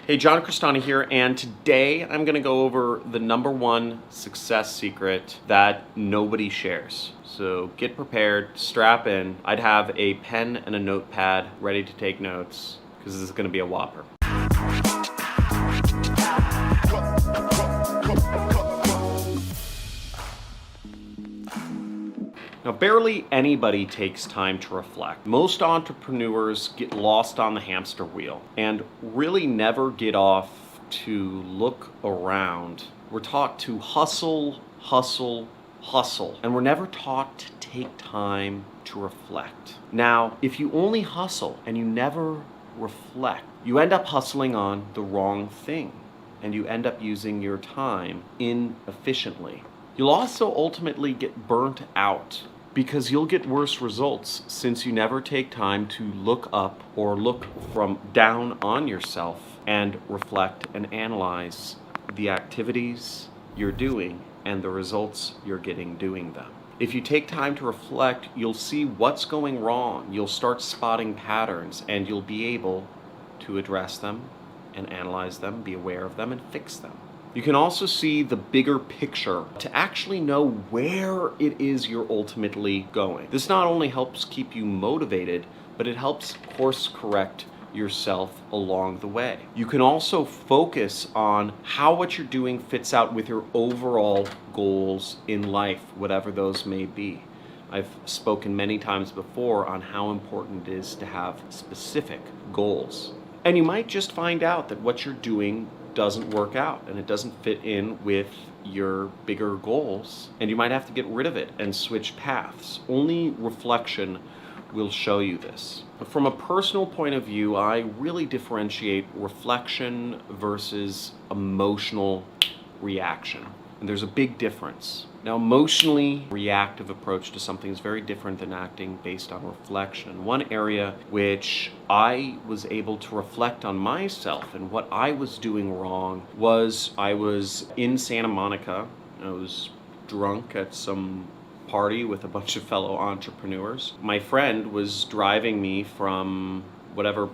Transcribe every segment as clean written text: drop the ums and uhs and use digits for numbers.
Hey, John Crestani here, and today I'm going to go over the number one success secret that nobody shares. So get prepared, strap in. I'd have a pen and a notepad ready to take notes because this is going to be a whopper. Now, barely anybody takes time to reflect. Most entrepreneurs get lost on the hamster wheel and really never get off to look around. We're taught to hustle, hustle, hustle, and we're never taught to take time to reflect. Now, if you only hustle and you never reflect, you end up hustling on the wrong thing and you end up using your time inefficiently. You'll also ultimately get burnt out because you'll get worse results since you never take time to look up or look from down on yourself and reflect and analyze the activities you're doing and the results you're getting doing them. If you take time to reflect, you'll see what's going wrong. You'll start spotting patterns and you'll be able to address them and analyze them, be aware of them, and fix them. You can also see the bigger picture to actually know where it is you're ultimately going. This not only helps keep you motivated, but it helps course correct yourself along the way. You can also focus on how what you're doing fits out with your overall goals in life, whatever those may be. I've spoken many times before on how important it is to have specific goals. And you might just find out that what you're doing doesn't work out and it doesn't fit in with your bigger goals, and you might have to get rid of it and switch paths. Only reflection will show you this. From a personal point of view, I really differentiate reflection versus emotional reaction. And there's a big difference. Now, emotionally reactive approach to something is very different than acting based on reflection. One area which I was able to reflect on myself and what I was doing wrong was I was in Santa Monica. I was drunk at some party with a bunch of fellow entrepreneurs. My friend was driving me from whatever,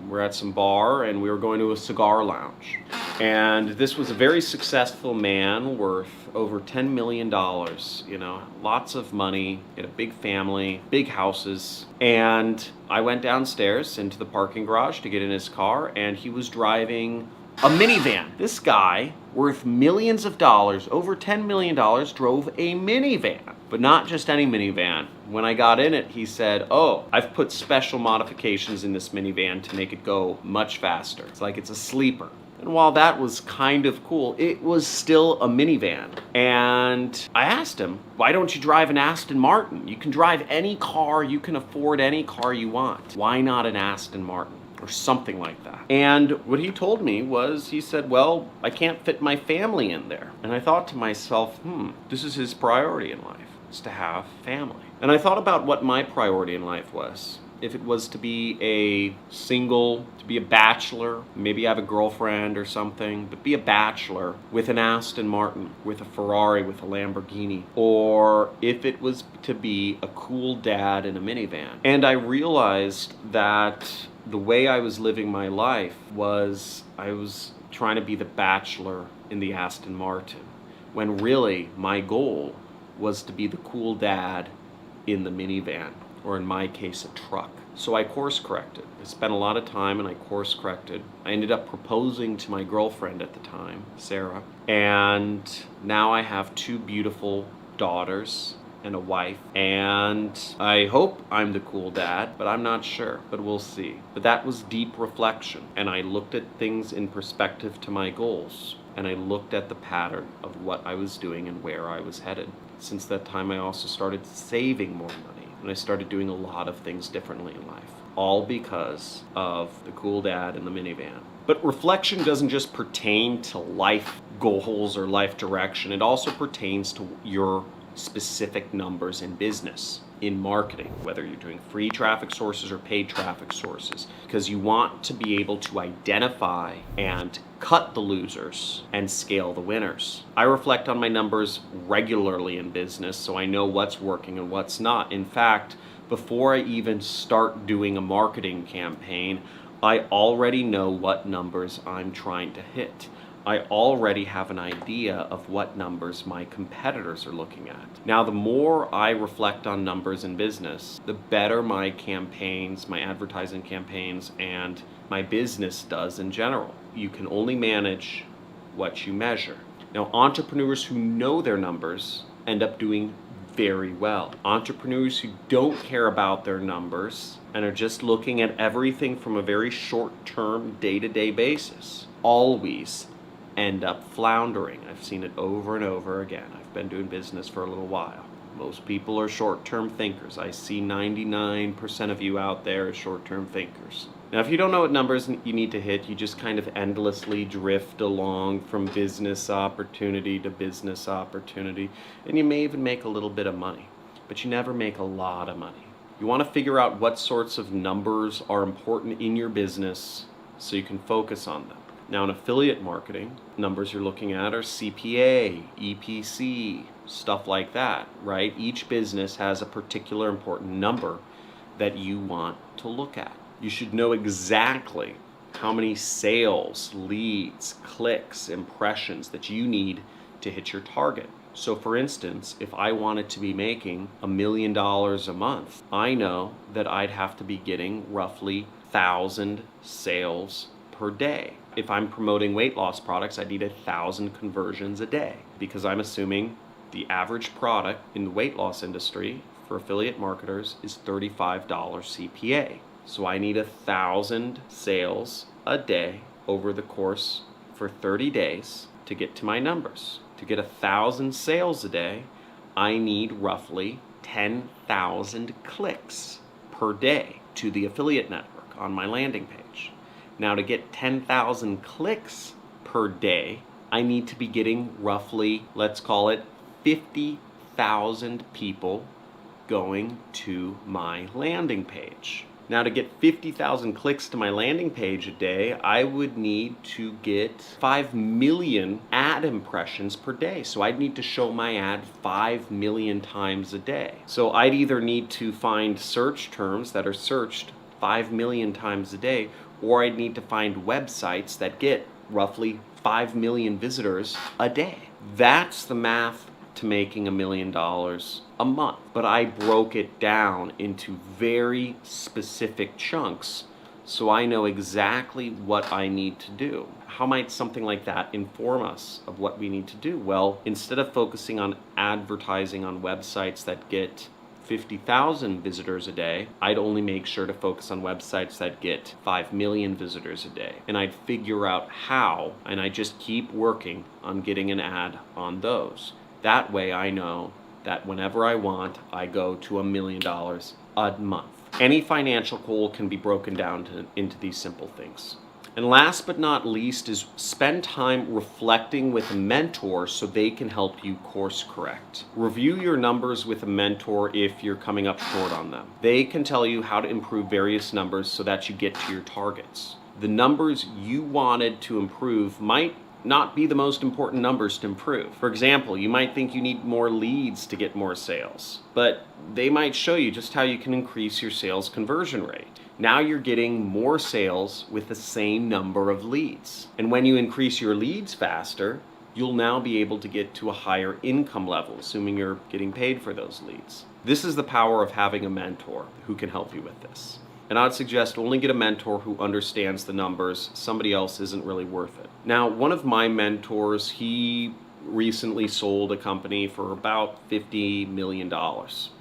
we're at some bar and we were going to a cigar lounge. And this was a very successful man worth over $10 million, lots of money, he had a big family, big houses. And I went downstairs into the parking garage to get in his car, and he was driving a minivan. This guy, worth millions of dollars, over $10 million, drove a minivan. But not just any minivan. When I got in it, he said, "Oh, I've put special modifications in this minivan to make it go much faster. It's like it's a sleeper." And while that was kind of cool, it was still a minivan. And I asked him, "Why don't you drive an Aston Martin? You can drive any car, you can afford any car you want. Why not an Aston Martin?" Or something like that. And what he told me was, he said, "Well, I can't fit my family in there." And I thought to myself, this is his priority in life, is to have family. And I thought about what my priority in life was. If it was to be a single, to be a bachelor, maybe have a girlfriend or something, but be a bachelor with an Aston Martin, with a Ferrari, with a Lamborghini, or if it was to be a cool dad in a minivan. And I realized that the way I was living my life was I was trying to be the bachelor in the Aston Martin, when really my goal was to be the cool dad in the minivan, or in my case, a truck. So I course corrected. I spent a lot of time and I course corrected. I ended up proposing to my girlfriend at the time, Sarah, and now I have two beautiful daughters and a wife, and I hope I'm the cool dad, but I'm not sure, but we'll see. But that was deep reflection, and I looked at things in perspective to my goals, and I looked at the pattern of what I was doing and where I was headed. Since that time, I also started saving more money, and I started doing a lot of things differently in life, all because of the cool dad in the minivan. But reflection doesn't just pertain to life goals or life direction, it also pertains to your specific numbers in business, in marketing, whether you're doing free traffic sources or paid traffic sources, because you want to be able to identify and cut the losers and scale the winners. I reflect on my numbers regularly in business so I know what's working and what's not. In fact, before I even start doing a marketing campaign, I already know what numbers I'm trying to hit. I already have an idea of what numbers my competitors are looking at. Now, the more I reflect on numbers in business, the better my campaigns, my advertising campaigns, and my business does in general. You can only manage what you measure. Now, entrepreneurs who know their numbers end up doing very well. Entrepreneurs who don't care about their numbers and are just looking at everything from a very short-term, day-to-day basis always end up floundering. I've seen it over and over again. I've been doing business for a little while. Most people are short-term thinkers. I see 99% of you out there as short-term thinkers. Now, if you don't know what numbers you need to hit, you just kind of endlessly drift along from business opportunity to business opportunity, and you may even make a little bit of money, but you never make a lot of money. You want to figure out what sorts of numbers are important in your business so you can focus on them. Now, in affiliate marketing, numbers you're looking at are CPA, EPC, stuff like that, right? Each business has a particular important number that you want to look at. You should know exactly how many sales, leads, clicks, impressions that you need to hit your target. So for instance, if I wanted to be making $1 million a month, I know that I'd have to be getting roughly 1,000 sales per day. If I'm promoting weight loss products, I need 1,000 conversions a day, because I'm assuming the average product in the weight loss industry for affiliate marketers is $35 CPA. So I need 1,000 sales a day over the course for 30 days to get to my numbers. To get 1,000 sales a day, I need roughly 10,000 clicks per day to the affiliate network on my landing page. Now, to get 10,000 clicks per day, I need to be getting roughly, let's call it 50,000 people going to my landing page. Now, to get 50,000 clicks to my landing page a day, I would need to get 5 million ad impressions per day. So I'd need to show my ad 5 million times a day. So I'd either need to find search terms that are searched 5 million times a day, or I'd need to find websites that get roughly 5 million visitors a day. That's the math to making $1 million a month. But I broke it down into very specific chunks so I know exactly what I need to do. How might something like that inform us of what we need to do? Well, instead of focusing on advertising on websites that get 50,000 visitors a day, I'd only make sure to focus on websites that get 5 million visitors a day. And I'd figure out how, and I just keep working on getting an ad on those. That way I know that whenever I want, I go to $1 million a month. Any financial goal can be broken down into these simple things. And last but not least is spend time reflecting with a mentor so they can help you course correct. Review your numbers with a mentor if you're coming up short on them. They can tell you how to improve various numbers so that you get to your targets. The numbers you wanted to improve might not be the most important numbers to improve. For example, you might think you need more leads to get more sales, but they might show you just how you can increase your sales conversion rate. Now you're getting more sales with the same number of leads. And when you increase your leads faster, you'll now be able to get to a higher income level, assuming you're getting paid for those leads. This is the power of having a mentor who can help you with this. And I'd suggest only get a mentor who understands the numbers. Somebody else isn't really worth it. Now, one of my mentors, he recently sold a company for about $50 million.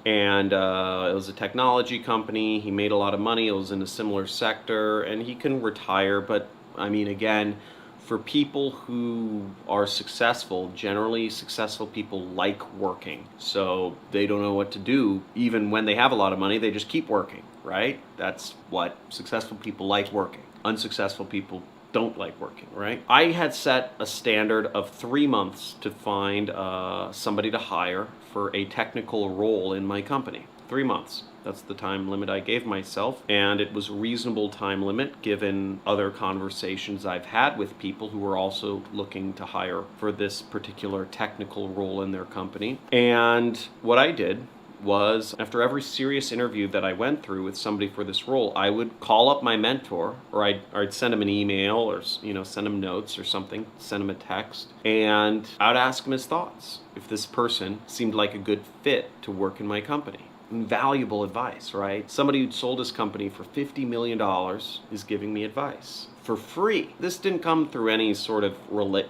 And it was a technology company. He made a lot of money. It was in a similar sector, and he can retire. But I mean, again, for people who are successful, generally successful people like working. So they don't know what to do. Even when they have a lot of money, they just keep working, right? That's what successful people like, working. Unsuccessful people don't like working, right? I had set a standard of 3 months to find somebody to hire for a technical role in my company. 3 months. That's the time limit I gave myself, and it was a reasonable time limit given other conversations I've had with people who were also looking to hire for this particular technical role in their company. And what I did was, after every serious interview that I went through with somebody for this role, I would call up my mentor, or I'd send him an email, or send him notes or something, send him a text, and I'd ask him his thoughts if this person seemed like a good fit to work in my company. Valuable advice, right? Somebody who'd sold his company for $50 million is giving me advice for free. This didn't come through any sort of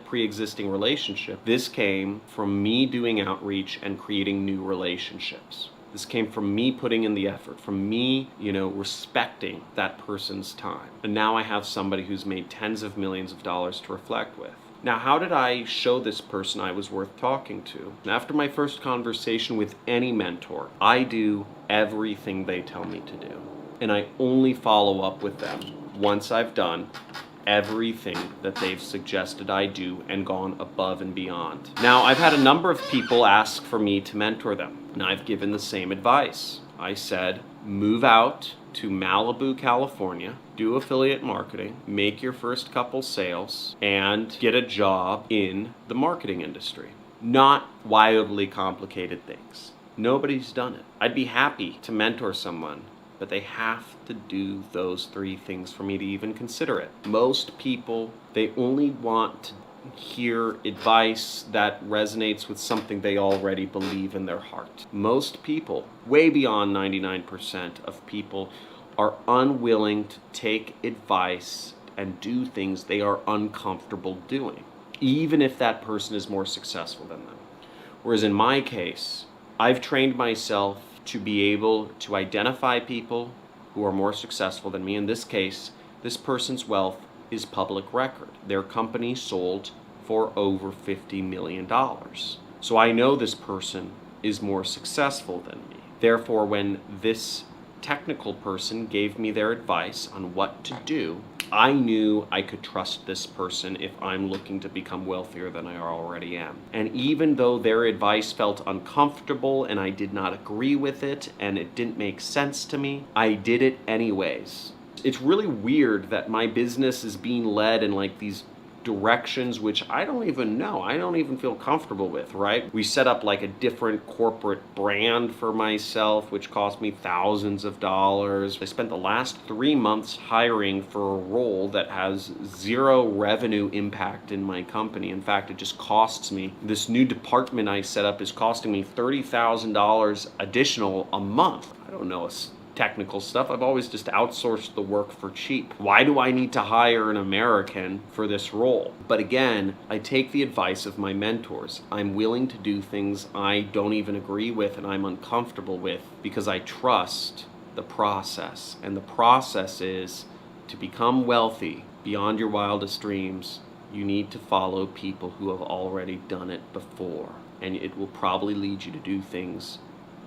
pre-existing relationship. This came from me doing outreach and creating new relationships. This came from me putting in the effort, from me, respecting that person's time. And now I have somebody who's made tens of millions of dollars to reflect with. Now, how did I show this person I was worth talking to? After my first conversation with any mentor, I do everything they tell me to do. And I only follow up with them once I've done everything that they've suggested I do and gone above and beyond. Now, I've had a number of people ask for me to mentor them, and I've given the same advice. I said, move out to Malibu, California, do affiliate marketing, make your first couple sales, and get a job in the marketing industry. Not wildly complicated things. Nobody's done it. I'd be happy to mentor someone, but they have to do those 3 things for me to even consider it. Most people, they only want to hear advice that resonates with something they already believe in their heart. Most people, way beyond 99% of people, are unwilling to take advice and do things they are uncomfortable doing, even if that person is more successful than them. Whereas in my case, I've trained myself to be able to identify people who are more successful than me. In this case, this person's wealth is public record. Their company sold for over $50 million. So I know this person is more successful than me. Therefore, when this technical person gave me their advice on what to do, I knew I could trust this person if I'm looking to become wealthier than I already am. And even though their advice felt uncomfortable and I did not agree with it and it didn't make sense to me, I did it anyways. It's really weird that my business is being led in like these directions which I don't even know. I don't even feel comfortable with, right? We set up like a different corporate brand for myself, which cost me thousands of dollars. I spent the last 3 months hiring for a role that has 0 revenue impact in my company. In fact, it just costs me. This new department I set up is costing me $30,000 additional a month. I don't know technical stuff. I've always just outsourced the work for cheap. Why do I need to hire an American for this role? But again, I take the advice of my mentors. I'm willing to do things I don't even agree with and I'm uncomfortable with because I trust the process. And the process is to become wealthy beyond your wildest dreams, you need to follow people who have already done it before. And it will probably lead you to do things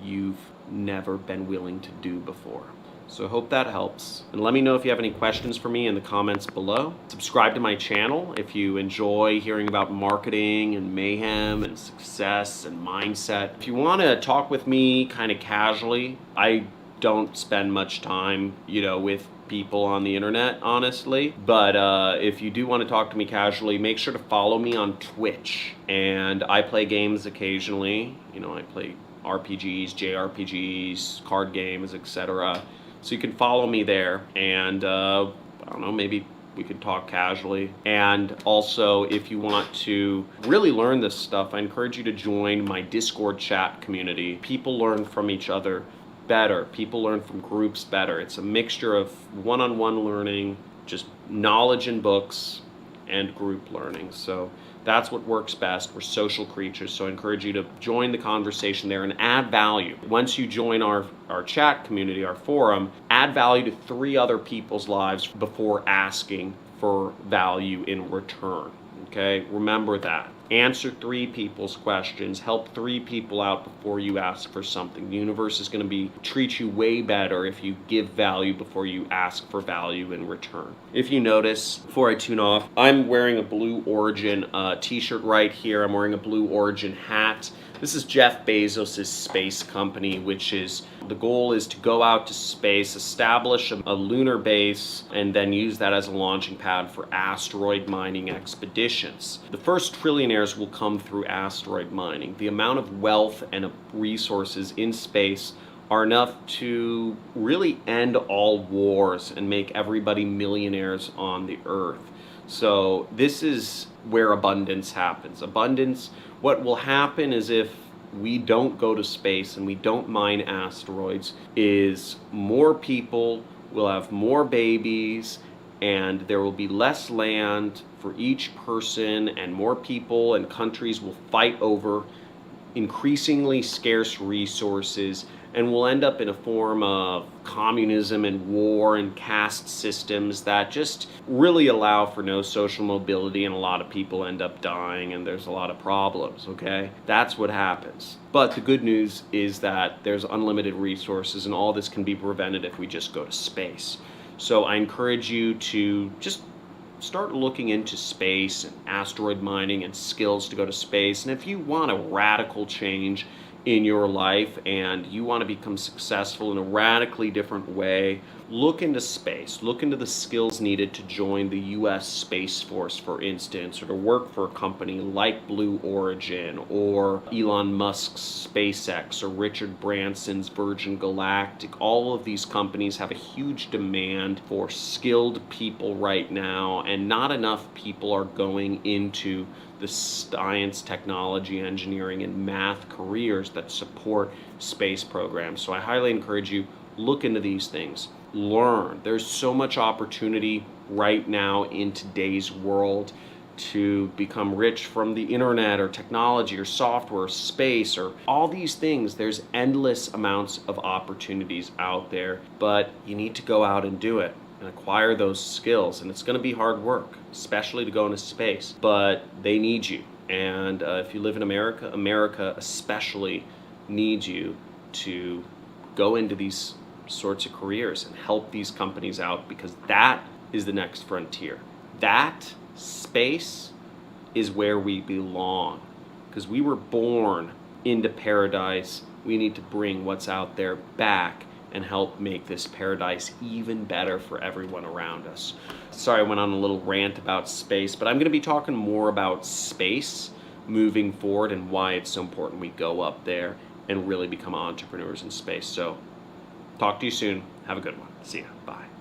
you've never been willing to do before. So I hope that helps. And let me know if you have any questions for me in the comments below. Subscribe to my channel if you enjoy hearing about marketing and mayhem and success and mindset. If you want to talk with me kind of casually, I don't spend much time, with people on the internet, honestly. But if you do want to talk to me casually, make sure to follow me on Twitch. And I play games occasionally. I play RPGs, JRPGs, card games, etc. So you can follow me there, and I don't know, maybe we could talk casually. And also, if you want to really learn this stuff, I encourage you to join my Discord chat community. People learn from each other better. People learn from groups better. It's a mixture of one-on-one learning, just knowledge in books, and group learning. So that's what works best. We're social creatures, so I encourage you to join the conversation there and add value. Once you join our chat community, our forum, add value to 3 other people's lives before asking for value in return. Okay? Remember that. Answer 3 people's questions. Help 3 people out before you ask for something. The universe is going to treat you way better if you give value before you ask for value in return. If you notice, before I tune off, I'm wearing a Blue Origin t-shirt right here. I'm wearing a Blue Origin hat. This is Jeff Bezos' space company, which is, the goal is to go out to space, establish a lunar base, and then use that as a launching pad for asteroid mining expeditions. The first trillionaire billionaires will come through asteroid mining. The amount of wealth and resources in space are enough to really end all wars and make everybody millionaires on the earth. So this is where abundance happens. Abundance, what will happen is if we don't go to space and we don't mine asteroids, is more people will have more babies, and there will be less land for each person, and more people and countries will fight over increasingly scarce resources, and we'll end up in a form of communism and war and caste systems that just really allow for no social mobility, and a lot of people end up dying, and there's a lot of problems, okay? That's what happens. But the good news is that there's unlimited resources, and all this can be prevented if we just go to space. So I encourage you to just start looking into space and asteroid mining and skills to go to space. And if you want a radical change in your life and you want to become successful in a radically different way, look into space. Look into the skills needed to join the US Space Force, for instance, or to work for a company like Blue Origin, or Elon Musk's SpaceX, or Richard Branson's Virgin Galactic. All of these companies have a huge demand for skilled people right now, and not enough people are going into the science, technology, engineering, and math careers that support space programs. So I highly encourage you, look into these things. Learn. There's so much opportunity right now in today's world to become rich from the internet or technology or software or space or all these things. There's endless amounts of opportunities out there, but you need to go out and do it and acquire those skills. And it's going to be hard work, especially to go into space, but they need you. And if you live in America, America especially needs you to go into these sorts of careers and help these companies out, because that is the next frontier. That space is where we belong, because we were born into paradise. We need to bring what's out there back and help make this paradise even better for everyone around us. Sorry, I went on a little rant about space, but I'm going to be talking more about space moving forward and why it's so important we go up there and really become entrepreneurs in space. So talk to you soon. Have a good one. See ya. Bye.